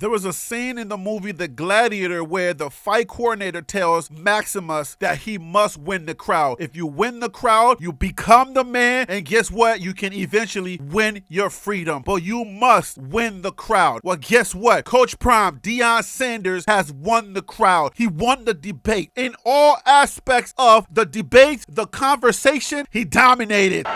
There was a scene in the movie The Gladiator where the fight coordinator tells Maximus that he must win the crowd. If you win the crowd, you become the man, and guess what? You can eventually win your freedom. But you must win the crowd. Well, guess what? Coach Prime, Deion Sanders, has won the crowd. He won the debate. In all aspects of the debate, the conversation, he dominated.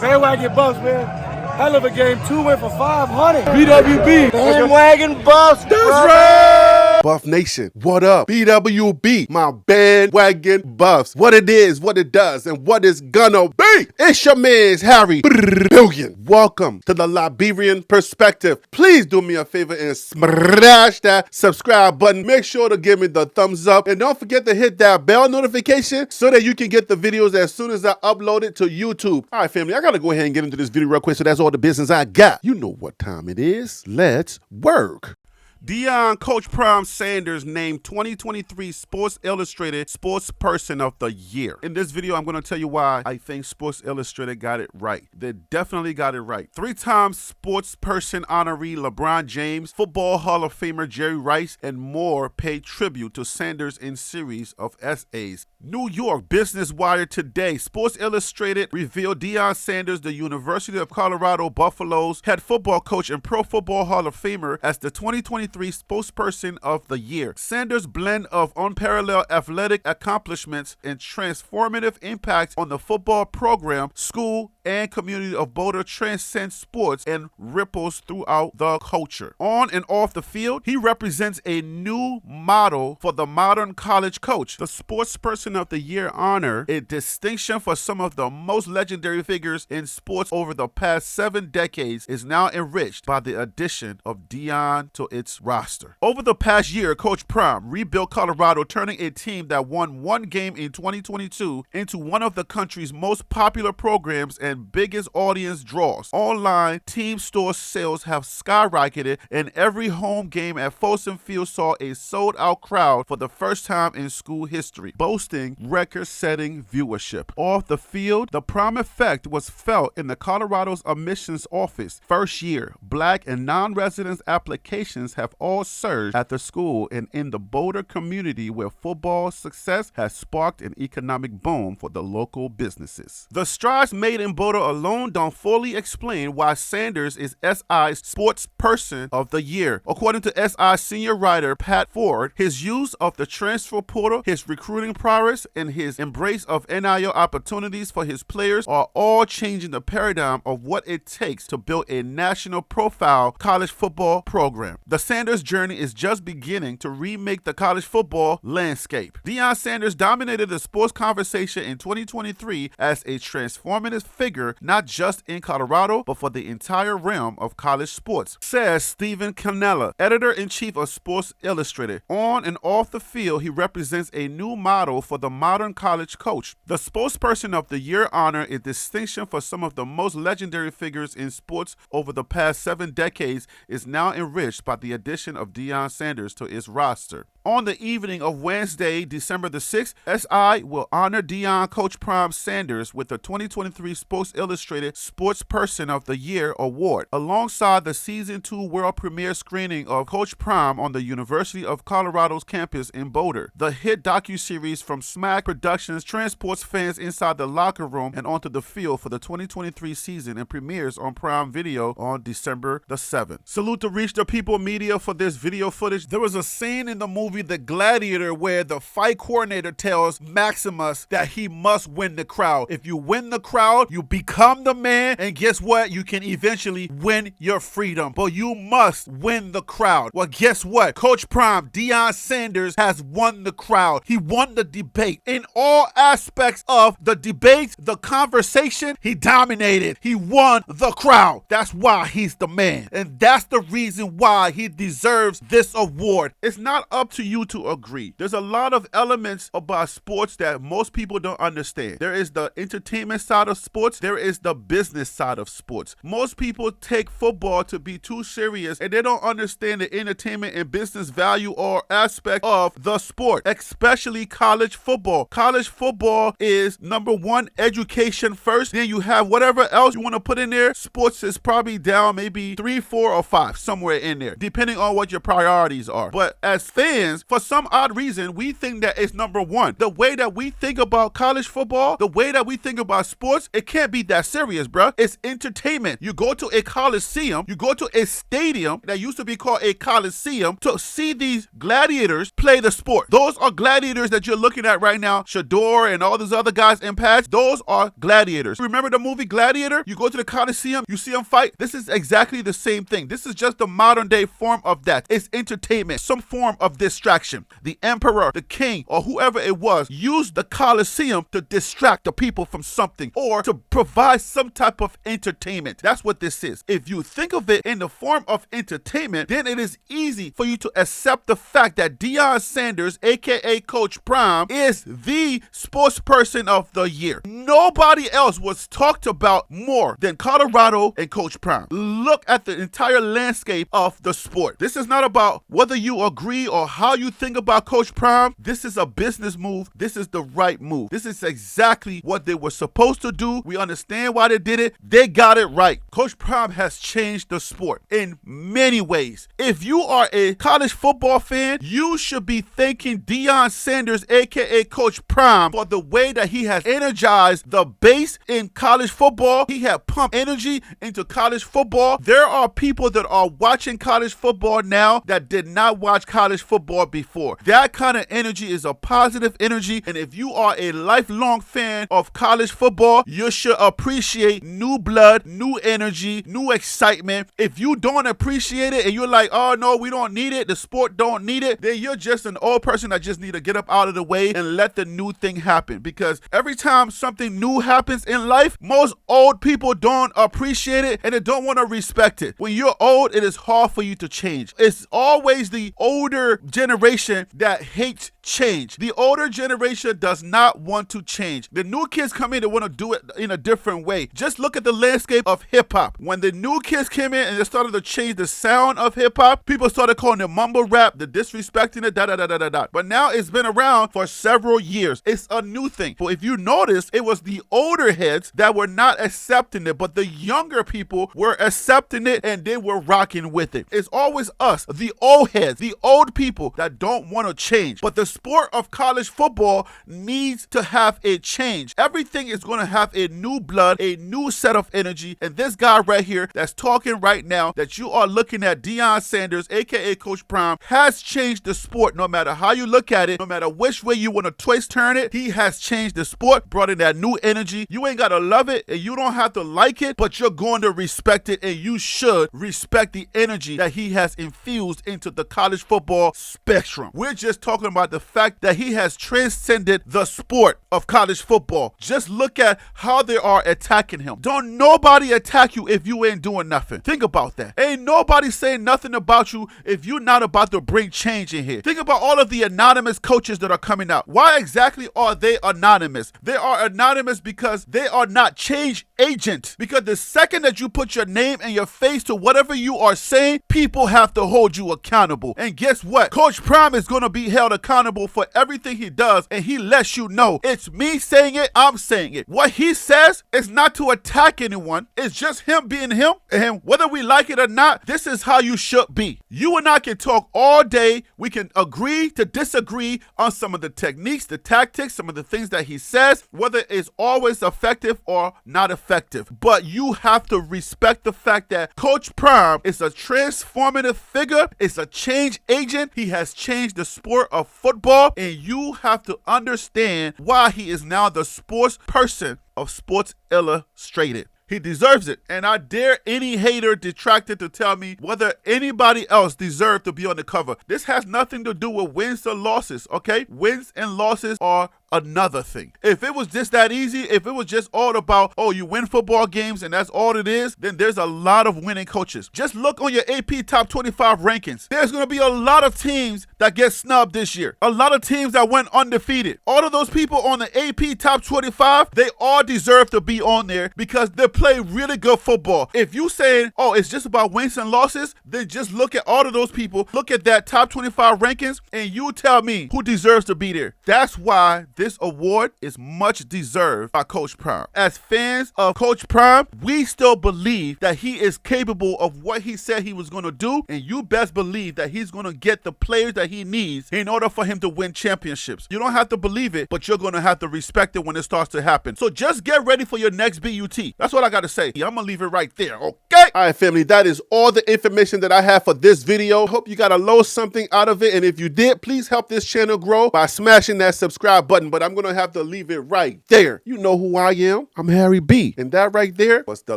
Bandwagon Buffs, man. Hell of a game. 2 win for 500. BWB. Bandwagon Buffs. That's right. Buff Nation, what up? BWB, my bandwagon buffs. What it is, what it does, and what it's gonna be. It's your man's Harry Billion. Welcome to the Liberian Perspective. Please do me a favor and smash that subscribe button. Make sure to give me the thumbs up. And don't forget to hit that bell notification so that you can get the videos as soon as I upload it to YouTube. All right, family, I gotta go ahead and get into this video real quick, so that's all the business I got. You know what time it is. Let's work. Deion Coach Prime Sanders named 2023 Sports Illustrated Sports Person of the Year. In this video, I'm going to tell you why I think Sports Illustrated got it right. They definitely got it right. 3-time Sports Person honoree LeBron James, Football Hall of Famer Jerry Rice, and more paid tribute to Sanders in series of essays. New York Business Wire today. Sports Illustrated revealed Deion Sanders, the University of Colorado Buffaloes head football coach and Pro Football Hall of Famer, as the 2023 Spokesperson of the Year. Sanders' blend of unparalleled athletic accomplishments and transformative impact on the football program, school, and community of Boulder transcends sports and ripples throughout the culture. On and off the field, he represents a new model for the modern college coach. The Sportsperson of the Year honor, a distinction for some of the most legendary figures in sports over the past 7 decades, is now enriched by the addition of Deion to its roster. Over the past year, Coach Prime rebuilt Colorado, turning a team that won 1 game in 2022 into one of the country's most popular programs and biggest audience draws. Online team store sales have skyrocketed, and every home game at Folsom Field saw a sold-out crowd for the first time in school history, boasting record-setting viewership. Off the field, the Prime effect was felt in the Colorado's admissions office. First year, Black and non-residents applications have all surged at the school and in the Boulder community, where football success has sparked an economic boom for the local businesses. The strides made in Boulder alone don't fully explain why Sanders is SI's Sports Person of the Year. According to SI senior writer Pat Ford, his use of the transfer portal, his recruiting prowess, and his embrace of NIL opportunities for his players are all changing the paradigm of what it takes to build a national profile college football program. The Sanders journey is just beginning to remake the college football landscape. Deion Sanders dominated the sports conversation in 2023 as a transformative figure, not just in Colorado, but for the entire realm of college sports, says Stephen Cannella, editor-in-chief of Sports Illustrated. On and off the field, he represents a new model for the modern college coach. The Spokesperson of the Year honor, a distinction for some of the most legendary figures in sports over the past 7 decades, is now enriched by the addition of Deion Sanders to its roster. On the evening of Wednesday, December the 6th, SI will honor Deion Coach Prime Sanders with the 2023 Sports Illustrated Sports Person of the Year award, alongside the Season 2 world premiere screening of Coach Prime on the University of Colorado's campus in Boulder. The hit docuseries from Smack Productions transports fans inside the locker room and onto the field for the 2023 season and premieres on Prime Video on December the 7th. Salute to Reach the People Media for this video footage. There was a scene in the movie The Gladiator where the fight coordinator tells Maximus that he must win the crowd. If you win the crowd, you become the man, and guess what? You can eventually win your freedom. But you must win the crowd. Well, guess what? Coach Prime, Deion Sanders, has won the crowd. He won the debate. In all aspects of the debate, the conversation, he dominated. He won the crowd. That's why he's the man. And that's the reason why he deserves this award. It's not up to to you to agree. There's a lot of elements about sports that most people don't understand. There is the entertainment side of sports. There is the business side of sports. Most people take football to be too serious, and they don't understand the entertainment and business value or aspect of the sport, especially college football. College football is number one, education first. Then you have whatever else you want to put in there. Sports is probably down maybe 3, 4, or 5, somewhere in there, depending on what your priorities are. But as fans, for some odd reason, we think that it's number one. The way that we think about college football, the way that we think about sports, it can't be that serious, bruh. It's entertainment. You go to a coliseum, you go to a stadium that used to be called a coliseum to see these gladiators play the sport. Those are gladiators that you're looking at right now. Shador and all those other guys in pads, those are gladiators. Remember the movie Gladiator? You go to the coliseum, you see them fight. This is exactly the same thing. This is just the modern day form of that. It's entertainment, some form of distraction. The emperor, the king, or whoever it was used the coliseum to distract the people from something or to provide some type of entertainment. That's what this is. If you think of it in the form of entertainment, then it is easy for you to accept the fact that Deion Sanders, aka Coach Prime, is the sports person of the year. Nobody else was talked about more than Colorado and Coach Prime. Look at the entire landscape of the sport. This is not about whether you agree or how you think about Coach Prime. This is a business move. This is the right move. This is exactly what they were supposed to do. We understand why they did it. They got it right. Coach Prime has changed the sport in many ways. If you are a college football fan, you should be thanking Deion Sanders, aka Coach Prime, for the way that he has energized the base in college football. He had pumped energy into college football. There are people that are watching college football now that did not watch college football before. That kind of energy is a positive energy, and if you are a lifelong fan of college football, you should appreciate new blood, new energy, new excitement. If you don't appreciate it and you're like, oh no, we don't need it, the sport don't need it, then you're just an old person that just need to get up out of the way and let the new thing happen. Because every time something new happens in life, most old people don't appreciate it and they don't want to respect it. When you're old, it is hard for you to change. It's always the older generation that hates change. The older generation does not want to change. The new kids come in, they want to do it in a different way. Just look at the landscape of hip-hop. When the new kids came in and they started to change the sound of hip-hop, people started calling it mumble rap, the disrespecting it, da-da-da-da-da-da. But now it's been around for several years. It's a new thing. But if you notice, it was the older heads that were not accepting it, but the younger people were accepting it and they were rocking with it. It's always us, the old heads, the old people that don't want to change. But the sport of college football needs to have a change. Everything is going to have a new blood, a new set of energy. And this guy right here that's talking right now that you are looking at, Deion Sanders, aka Coach Prime, has changed the sport. No matter how you look at it, no matter which way you want to twist turn it, he has changed the sport, brought in that new energy. You ain't got to love it and you don't have to like it, but you're going to respect it, and you should respect the energy that he has infused into the college football spectrum. We're just talking about the fact that he has transcended the sport of college football. Just look at how they are attacking him. Don't nobody attack you if you ain't doing nothing. Think about that. Ain't nobody saying nothing about you if you're not about to bring change in here. Think about all of the anonymous coaches that are coming out. Why exactly are they anonymous? They are anonymous because they are not change agents. Because the second that you put your name and your face to whatever you are saying, people have to hold you accountable. And guess what? Coach Prime is going to be held accountable for everything he does, and he lets you know it's me saying it, I'm saying it. What he says is not to attack anyone. It's just him being him, and whether we like it or not, this is how you should be. You and I can talk all day. We can agree to disagree on some of the techniques, the tactics, some of the things that he says, whether it's always effective or not effective. But you have to respect the fact that Coach Prime is a transformative figure, is a change agent. He has changed the sport of football, and you have to understand why he is now the sports person of Sports Illustrated. He deserves it. And I dare any hater, detractor to tell me whether anybody else deserved to be on the cover. This has nothing to do with wins or losses, okay? Wins and losses are another thing. If it was just that easy, if it was just all about, oh, you win football games and that's all it is, then there's a lot of winning coaches. Just look on your AP top 25 rankings. There's going to be a lot of teams that get snubbed this year. A lot of teams that went undefeated. All of those people on the AP top 25, they all deserve to be on there because they play really good football. If you saying, oh, it's just about wins and losses, then just look at all of those people, look at that top 25 rankings, and you tell me who deserves to be there. That's why this award is much deserved by Coach Prime. As fans of Coach Prime, we still believe that he is capable of what he said he was going to do, and you best believe that he's going to get the players that he needs in order for him to win championships. You don't have to believe it, but you're going to have to respect it when it starts to happen. So just get ready for your next BUT. That's what I got to say. I'm going to leave it right there, okay? All right, family, that is all the information that I have for this video. Hope you got a little something out of it, and if you did, please help this channel grow by smashing that subscribe button, but I'm going to have to leave it right there. You know who I am. I'm Harry B, and that right there was the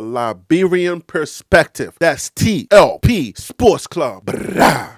Liberian Perspective. That's TLP Sports Club. Brah.